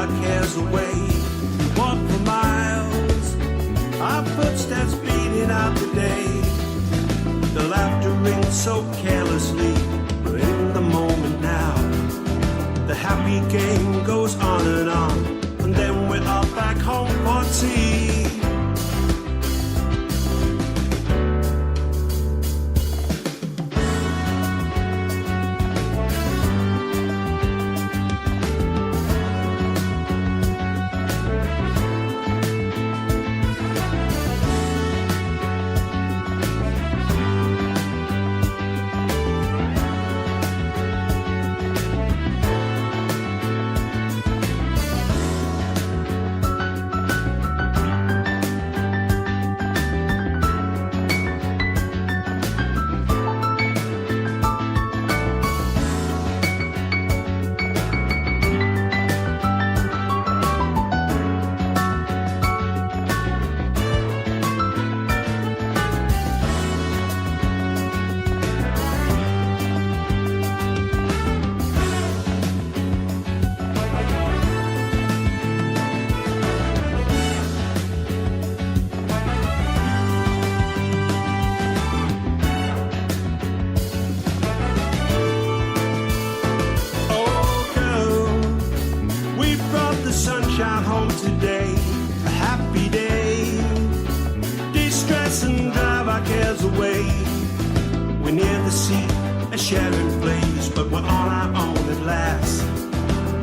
our cares away. Walk for miles, our footsteps beating out the day. The laughter rings so carelessly, we're in the moment now. The happy game goes on, and then we're up back home for tea. Sunshine home today, a happy day. De-stress and drive our cares away. We're near the sea, a sharing place, but we're on our own at last.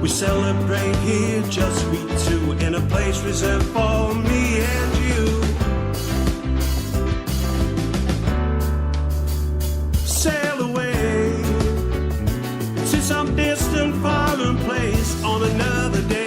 We celebrate here, just we two, in a place reserved for me and you. Sail away to some distant foreign place on another day.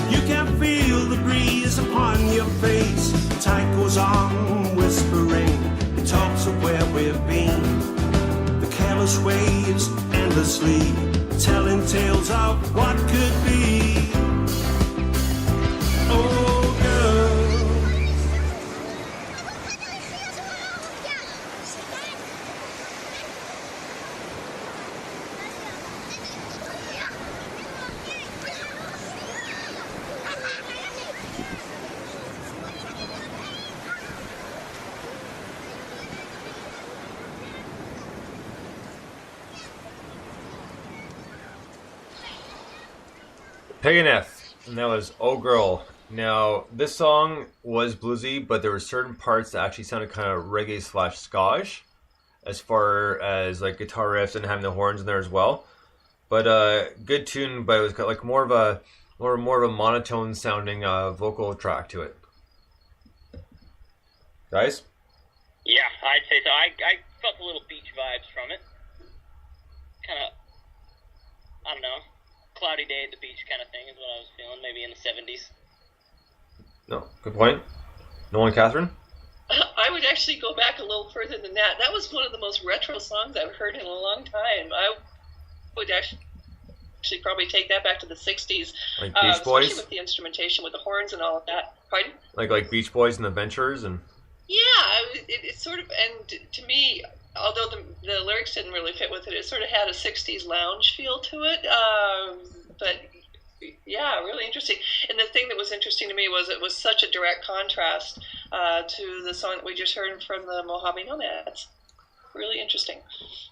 You can feel the breeze upon your face. The tide goes on whispering, it talks of where we've been. The careless waves endlessly telling tales of what could be. Oh, girl. Paganeth, and that was Oh Girl. Now, this song was bluesy, but there were certain parts that actually sounded kind of reggae slash ska-ish, as far as like guitar riffs and having the horns in there as well. But good tune, but it was got like more of a monotone sounding vocal track to it. Guys? Yeah, I'd say so. I felt a little beach vibes from it. Kind of, I don't know, cloudy day at the beach kind of thing is what I was feeling, maybe in the 70s. No, good point. Nolan, Catherine? I would actually go back a little further than that. That was one of the most retro songs I've heard in a long time. I would actually probably take that back to the 60s. Like Beach Boys? Especially with the instrumentation, with the horns and all of that. Pardon? Like Beach Boys and the Ventures and... Yeah, it sort of, and to me, although the lyrics didn't really fit with it, it sort of had a 60s lounge feel to it. But yeah, really interesting. And the thing that was interesting to me was it was such a direct contrast to the song that we just heard from the Mojave Nomads. Really interesting.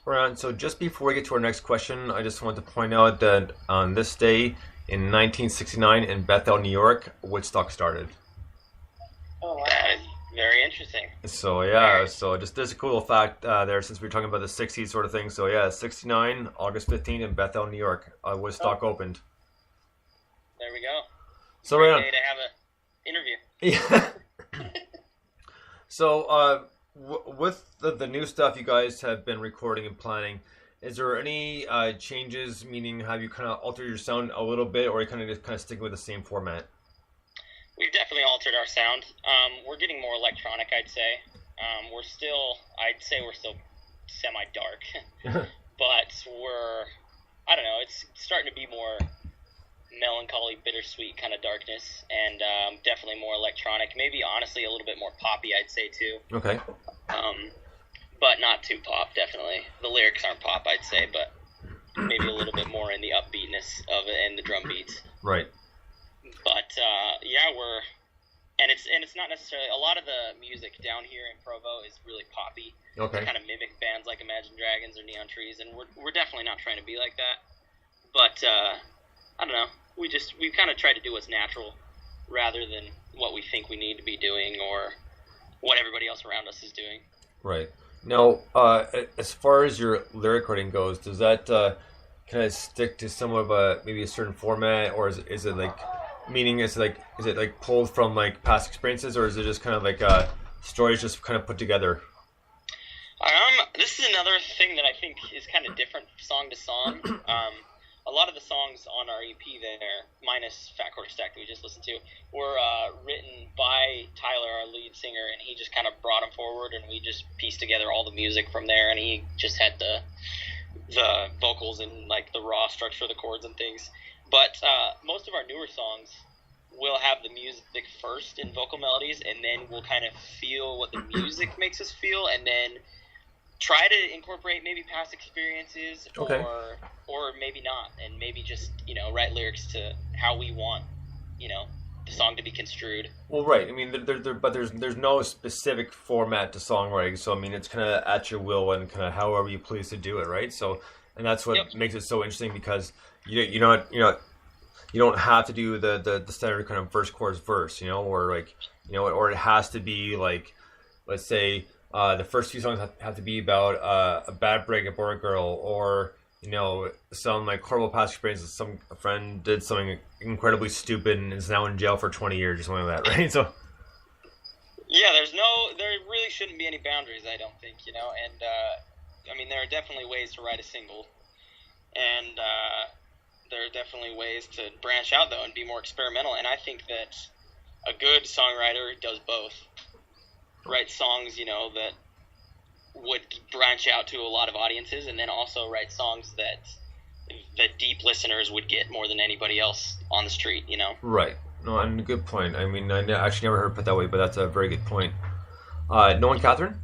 Right, so just before we get to our next question, I just want to point out that on this day in 1969 in Bethel, New York, Woodstock started. Oh, wow. Very interesting. So yeah, so just there's a cool fact there since we were talking about the 60s sort of thing. So yeah, 69, August 15th in Bethel, New York, Woodstock opened. There we go. So Great right on. day to have an interview. Yeah. So with the new stuff you guys have been recording and planning, is there any changes? Meaning, have you kind of altered your sound a little bit, or are you kind of sticking with the same format? We've definitely altered our sound. We're getting more electronic, I'd say. I'd say we're still semi-dark. But I don't know, it's starting to be more melancholy, bittersweet kind of darkness, and definitely more electronic. Maybe, honestly, a little bit more poppy, I'd say, too. Okay. But not too pop, definitely. The lyrics aren't pop, I'd say, but maybe a little bit more in the upbeatness of it and the drum beats. Right. But it's not necessarily, a lot of the music down here in Provo is really poppy. Okay. To kind of mimic bands like Imagine Dragons or Neon Trees, and we're definitely not trying to be like that. But I don't know. We kind of try to do what's natural rather than what we think we need to be doing or what everybody else around us is doing. Right. Now, as far as your lyric writing goes, does that kind of stick to somewhat of maybe a certain format, or is it like, meaning is it like pulled from like past experiences, or is it just kind of like stories just kind of put together? This is another thing that I think is kind of different song to song. A lot of the songs on our EP there, minus Fat Quarter Stack that we just listened to, were written by Tyler, our lead singer, and he just kind of brought them forward, and we just pieced together all the music from there, and he just had the vocals and like the raw structure of the chords and things. But most of our newer songs will have the music first in vocal melodies, and then we'll kind of feel what the music makes us feel, and then try to incorporate maybe past experiences, okay, or maybe not, and maybe just, write lyrics to how we want, the song to be construed. Well, right. I mean, but there's no specific format to songwriting, so I mean, it's kind of at your will and kind of however you please to do it, right? So, and that's what makes it so interesting, because you don't have to do the standard kind of verse chorus verse, or like, or it has to be like, let's say, the first few songs have to be about a bad breakup or a girl, or some like horrible past experiences. A friend did something incredibly stupid and is now in jail for 20 years or something like that, right? So yeah, there really shouldn't be any boundaries, I don't think, and I mean, there are definitely ways to write a single, and there are definitely ways to branch out though and be more experimental, and I think that a good songwriter does both. Write songs, that would branch out to a lot of audiences, and then also write songs that the deep listeners would get more than anybody else on the street, Right. No, and a good point. I mean, I actually never heard it put that way, but that's a very good point. Nolan, Catherine?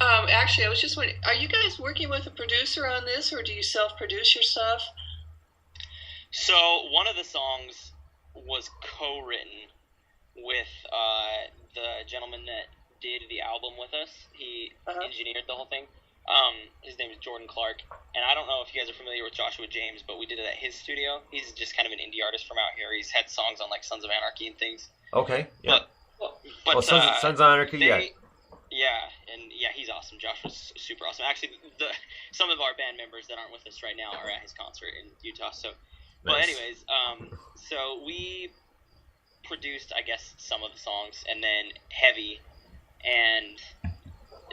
Actually, I was just wondering, are you guys working with a producer on this, or do you self-produce your stuff? So one of the songs was co-written with the gentleman that did the album with us. He engineered the whole thing. His name is Jordan Clark, and I don't know if you guys are familiar with Joshua James, but we did it at his studio. He's just kind of an indie artist from out here. He's had songs on like Sons of Anarchy and things. Okay, yeah. But Sons of Anarchy, yeah. Yeah, and yeah, he's awesome. Josh was super awesome. Actually, some of our band members that aren't with us right now are at his concert in Utah. So, nice. Well, anyways, so we produced, I guess, some of the songs, and then Heavy and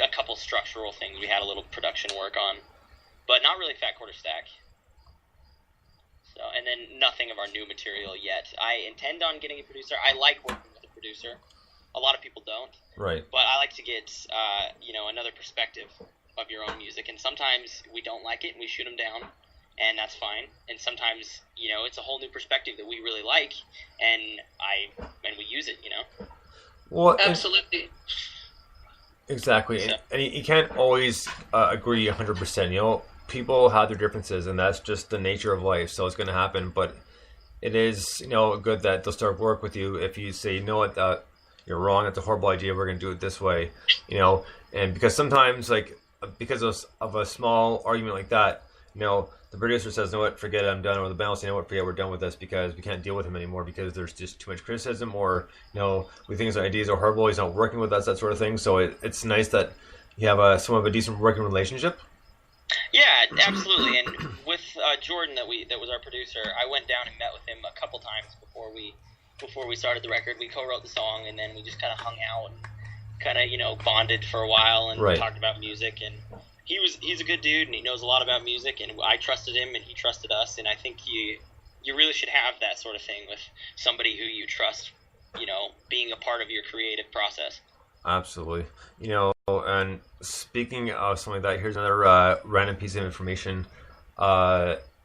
a couple structural things we had a little production work on, but not really Fat Quarter Stack. So, and then nothing of our new material yet. I intend on getting a producer. I like working with a producer. A lot of people don't. Right. But I like to get, another perspective of your own music, and sometimes we don't like it and we shoot them down, and that's fine. And sometimes, it's a whole new perspective that we really like, and we use it, Well, absolutely. Exactly. So, and you can't always agree 100%. People have their differences, and that's just the nature of life, so it's going to happen. But it is, good that they'll start work with you if you say, what, you're wrong, it's a horrible idea, we're going to do it this way, and because sometimes, like, because of a small argument like that, the producer says, what, forget it, I'm done, or the band will say, what, forget, we're done with this because we can't deal with him anymore because there's just too much criticism, or, we think his ideas are horrible, he's not working with us, that sort of thing. So it's nice that you have somewhat of a decent working relationship. Yeah, absolutely. And with Jordan, that was our producer, I went down and met with him a couple times before we started the record. We co-wrote the song, and then we just kind of hung out and kind of, bonded for a while and talked about music. And he's a good dude, and he knows a lot about music, and I trusted him, and he trusted us. And I think you really should have that sort of thing with somebody who you trust, being a part of your creative process. Absolutely. And speaking of something like that, here's another random piece of information.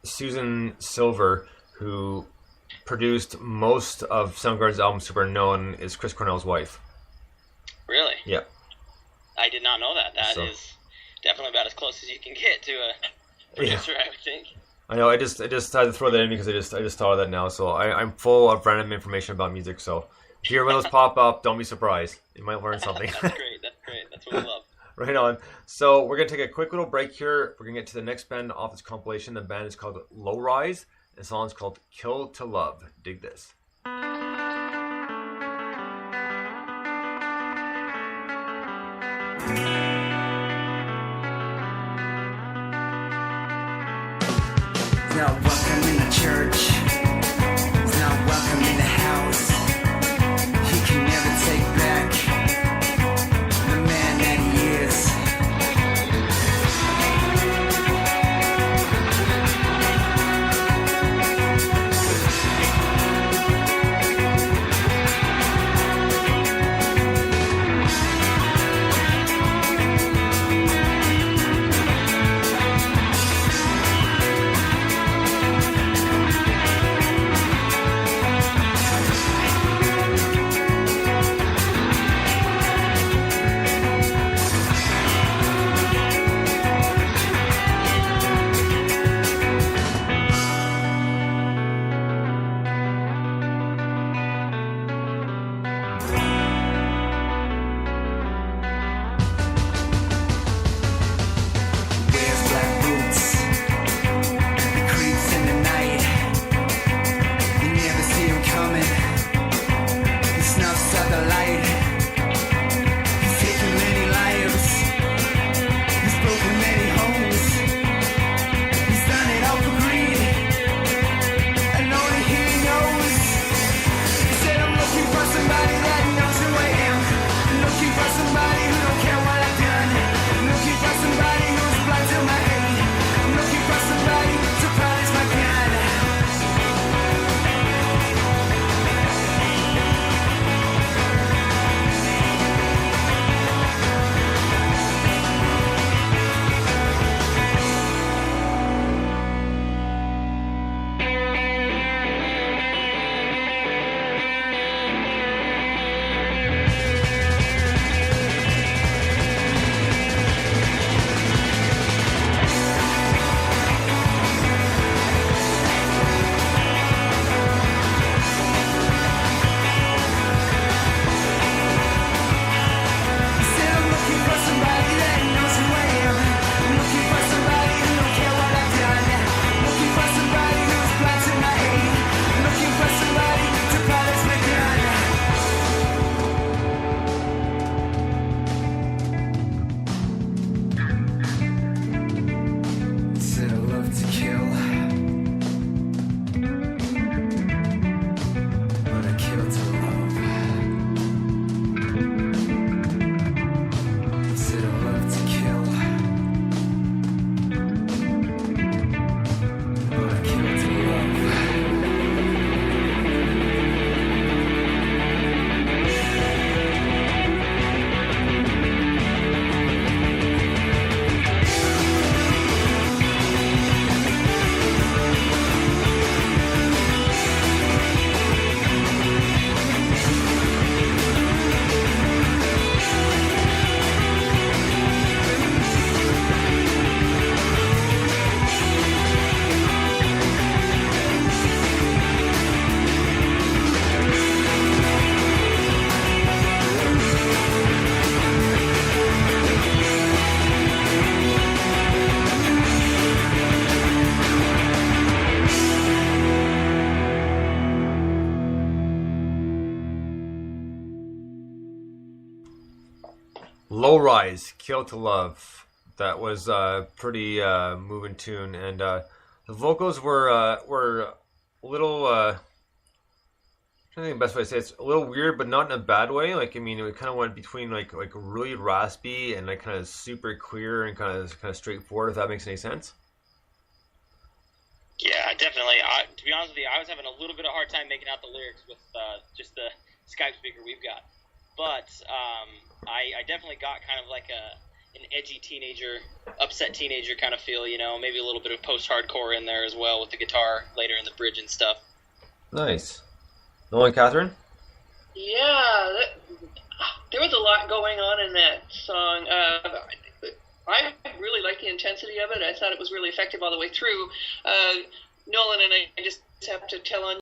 Susan Silver, who produced most of Soundgarden's album Super Known, is Chris Cornell's wife. Really? Yeah. I did not know that. That is definitely about as close as you can get to producer, I would think. I know. I just had to throw that in because I just thought of that now. So I'm full of random information about music. So if you hear one of those pop up, don't be surprised. You might learn something. That's great. That's what we love. Right on. So we're gonna take a quick little break here. We're gonna get to the next band off this compilation. The band is called Low Rise. And the song is called "Kill to Love." Dig this. He's not welcome in the church. He's not welcome in the house. He can never take back the man that he is. Low Rise, Kill to Love. That was a pretty moving tune, and the vocals were a little. I think the best way to say it's a little weird, but not in a bad way. Like, I mean, it kind of went between like really raspy and like kind of super clear and kind of straightforward. If that makes any sense. Yeah, definitely. To be honest with you, I was having a little bit of a hard time making out the lyrics with just the Skype speaker we've got. But I definitely got kind of like an edgy teenager, upset teenager kind of feel, you know, maybe a little bit of post-hardcore in there as well with the guitar later in the bridge and stuff. Nice. Nolan, Catherine? Yeah, there was a lot going on in that song. I really liked the intensity of it. I thought it was really effective all the way through. Nolan and I just have to tell on